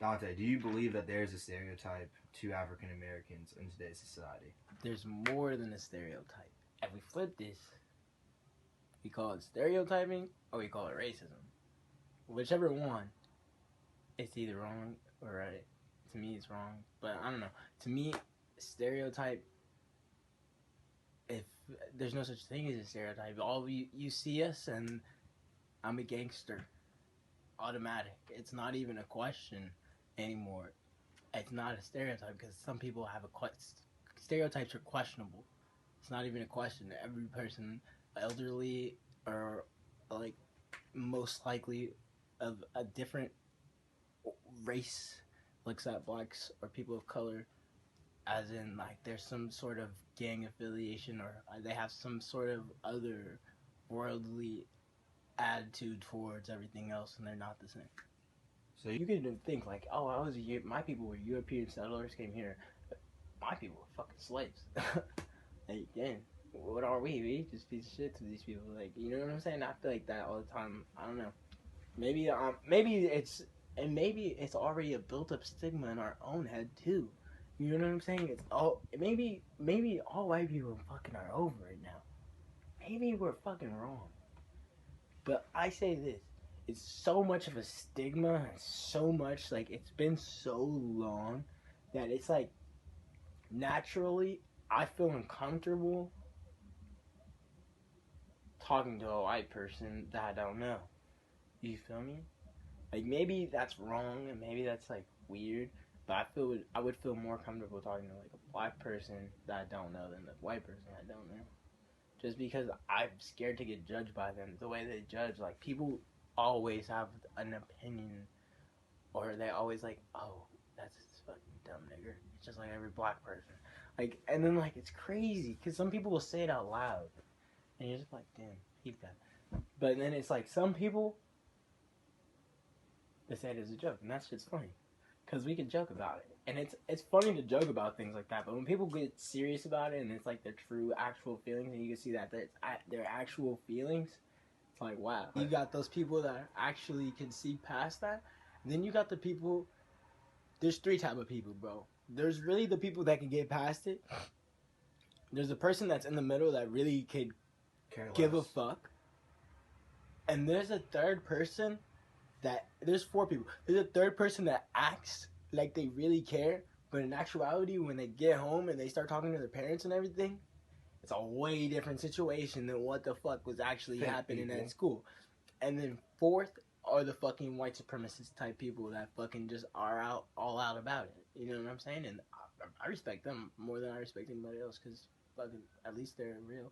Dante, do you believe that there's a stereotype to African Americans in today's society? There's more than a stereotype. If we flip this, we call it stereotyping or we call it racism. Whichever one, it's either wrong or right. To me, it's wrong, but I don't know. To me, stereotype. If there's no such thing as a stereotype, all you see us and I'm a gangster. Automatic. It's not even a question anymore. It's not a stereotype because some people have a stereotypes are questionable. It's not even a question. Every person, elderly or like most likely of a different race, looks at blacks or people of color as in like there's some sort of gang affiliation or they have some sort of other worldly attitude towards everything else and they're not the same. So You can think like, oh, my people were European settlers came here. My people were fucking slaves. Like, damn, what are we? We just piece of shit to these people. Like, you know what I'm saying? I feel like that all the time. I don't know. Maybe it's already a built up stigma in our own head too. You know what I'm saying? It's all maybe all white people fucking are over it now. Maybe we're fucking wrong. But I say this, it's so much of a stigma, so much like it's been so long that it's like naturally I feel uncomfortable talking to a white person that I don't know. You feel me? Like maybe that's wrong and maybe that's like weird, but I would feel more comfortable talking to like a black person that I don't know than the white person I don't know. Just because I'm scared to get judged by them the way they judge. Like people always have an opinion, or they always like, oh, that's this fucking dumb nigger. It's just like every black person. Like, and then like it's crazy because some people will say it out loud, and you're just like, damn, keep that. But then it's like some people they say it as a joke, and that's just funny because we can joke about it, and it's funny to joke about things like that. But when people get serious about it, and it's like their true actual feelings, and you can see that their actual feelings, it's like wow. You got those people that actually can see past that. And then you got the people. There's three type of people, bro. There's really the people that can get past it. There's a person that's in the middle that really could give a fuck, and there's a third person. There's four people. There's a third person that acts like they really care, but in actuality, when they get home and they start talking to their parents and everything, it's a way different situation than what the fuck was actually happening at school. And then fourth are the fucking white supremacist type people that fucking just are all out about it. You know what I'm saying? And I respect them more than I respect anybody else because fucking at least they're real.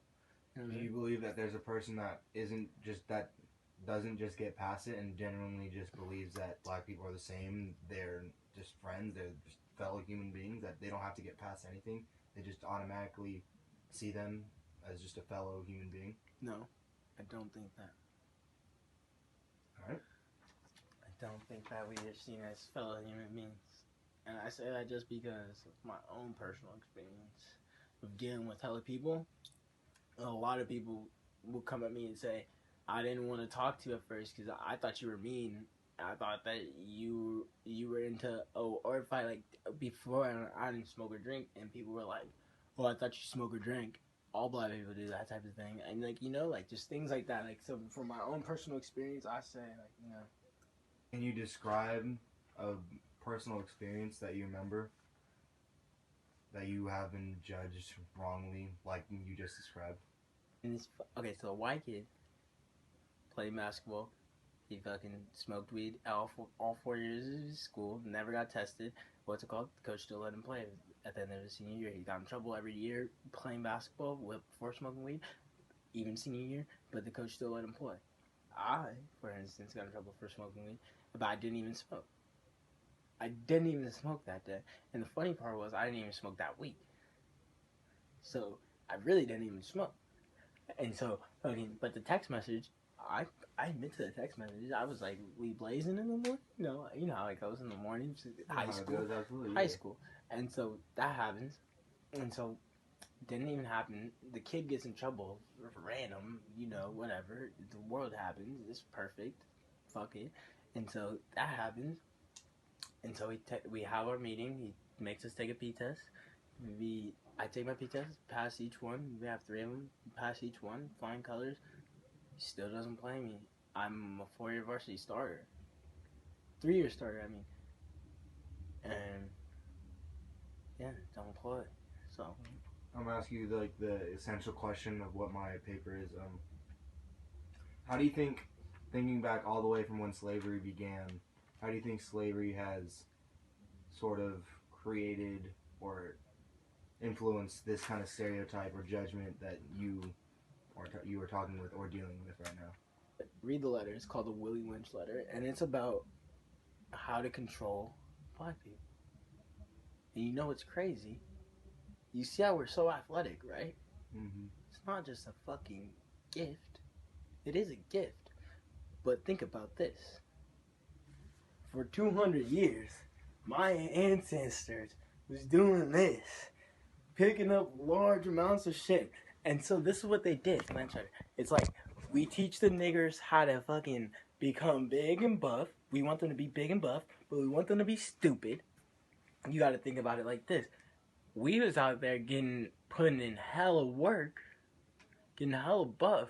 You know, do you believe that there's a person that doesn't just get past it and genuinely just believes that black people are the same, they're just friends, they're just fellow human beings, that they don't have to get past anything, they just automatically see them as just a fellow human being? No, I don't think that. Alright. I don't think that we are seen as fellow human beings. And I say that just because of my own personal experience of dealing with hella people. A lot of people will come at me and say, I didn't want to talk to you at first because I thought you were mean. I thought that you were into, or if I like, before I didn't smoke or drink, and people were like, oh, I thought you smoke or drink. All black people do that type of thing. And like, you know, like just things like that. Like, so from my own personal experience, I say, like, you know. Can you describe a personal experience that you remember that you have been judged wrongly, like you just described? Okay, so a white kid played basketball. He fucking smoked weed all 4 years of his school. Never got tested. What's it called? The coach still let him play. At the end of his senior year, he got in trouble every year playing basketball before smoking weed, even senior year. But the coach still let him play. I, for instance, got in trouble for smoking weed, but I didn't even smoke. I didn't even smoke that day. And the funny part was I didn't even smoke that week. So I really didn't even smoke. And so, but the text message, I admit to the text message. I was like, we blazing in the morning. You know how it goes in the mornings. High school. And so that happens. And so didn't even happen. The kid gets in trouble, random, whatever. The world happens. It's perfect. Fuck it. And so that happens. And so we have our meeting. He makes us take a P test. I take my P test, pass each one. We have 3 of them. Pass each one, flying colors. He still doesn't play me. I'm a 4-year varsity starter. 3-year starter, I mean. And yeah, don't play. So I'm gonna ask you the essential question of what my paper is. How do you think, thinking back all the way from when slavery began, how do you think slavery has sort of created or influenced this kind of stereotype or judgment that you are talking with or dealing with right now? Read the letter. It's called the Willie Lynch letter, and it's about how to control black people. And you know what's crazy? You see how we're so athletic, right? Mm-hmm. It's not just a fucking gift. It is a gift. But think about this. For 200 years, my ancestors was doing this, picking up large amounts of shit. And so this is what they did. It's like, we teach the niggers how to fucking become big and buff. We want them to be big and buff, but we want them to be stupid. You got to think about it like this. We was out there putting in hella work, getting hella buff,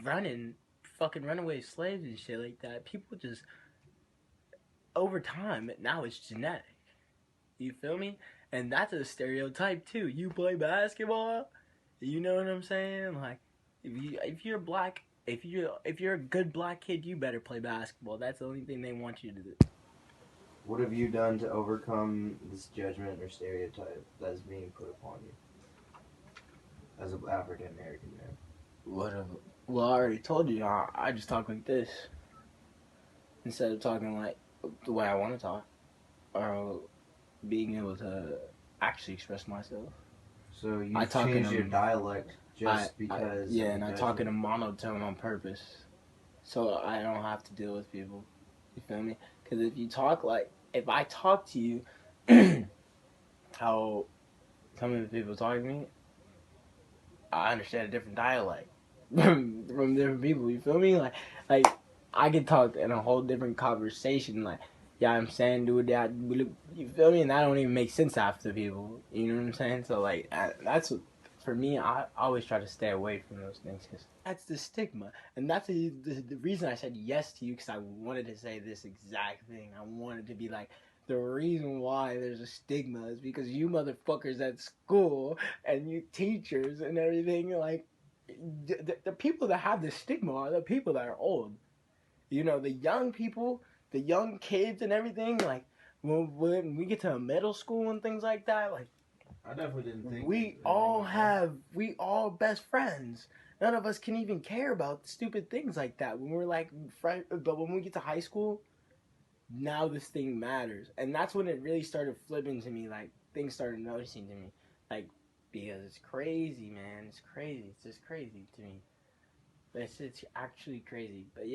running fucking runaway slaves and shit like that. People just, over time, now it's genetic. You feel me? And that's a stereotype too. You play basketball, you know what I'm saying? Like, if you're black, if you're a good black kid, you better play basketball. That's the only thing they want you to do. What have you done to overcome this judgment or stereotype that is being put upon you as an African American man? Well, I already told you. I just talk like this instead of talking like the way I want to talk, or being able to actually express myself. So you changed your dialect because and I talk in a monotone on purpose, so I don't have to deal with people. You feel me? Because if I talk to you, how some of the people talk to me, I understand a different dialect from different people. You feel me? Like I can talk in a whole different conversation. Like, yeah, I'm saying do that. You feel me? And that don't even make sense after people. You know what I'm saying? So like that's what, for me. I always try to stay away from those things because that's the stigma, and that's the reason I said yes to you, because I wanted to say this exact thing. I wanted to be like, the reason why there's a stigma is because you motherfuckers at school and you teachers and everything, like, the people that have the stigma are the people that are old. You know, the young people, the young kids and everything, like, when we get to middle school and things like that, like, I definitely didn't think we all best friends. None of us can even care about stupid things like that when we're like but when we get to high school, now this thing matters. And that's when it really started flipping to me, like, things started noticing to me, like, because it's crazy, man. It's crazy. It's just crazy to me. It's actually crazy. But yeah.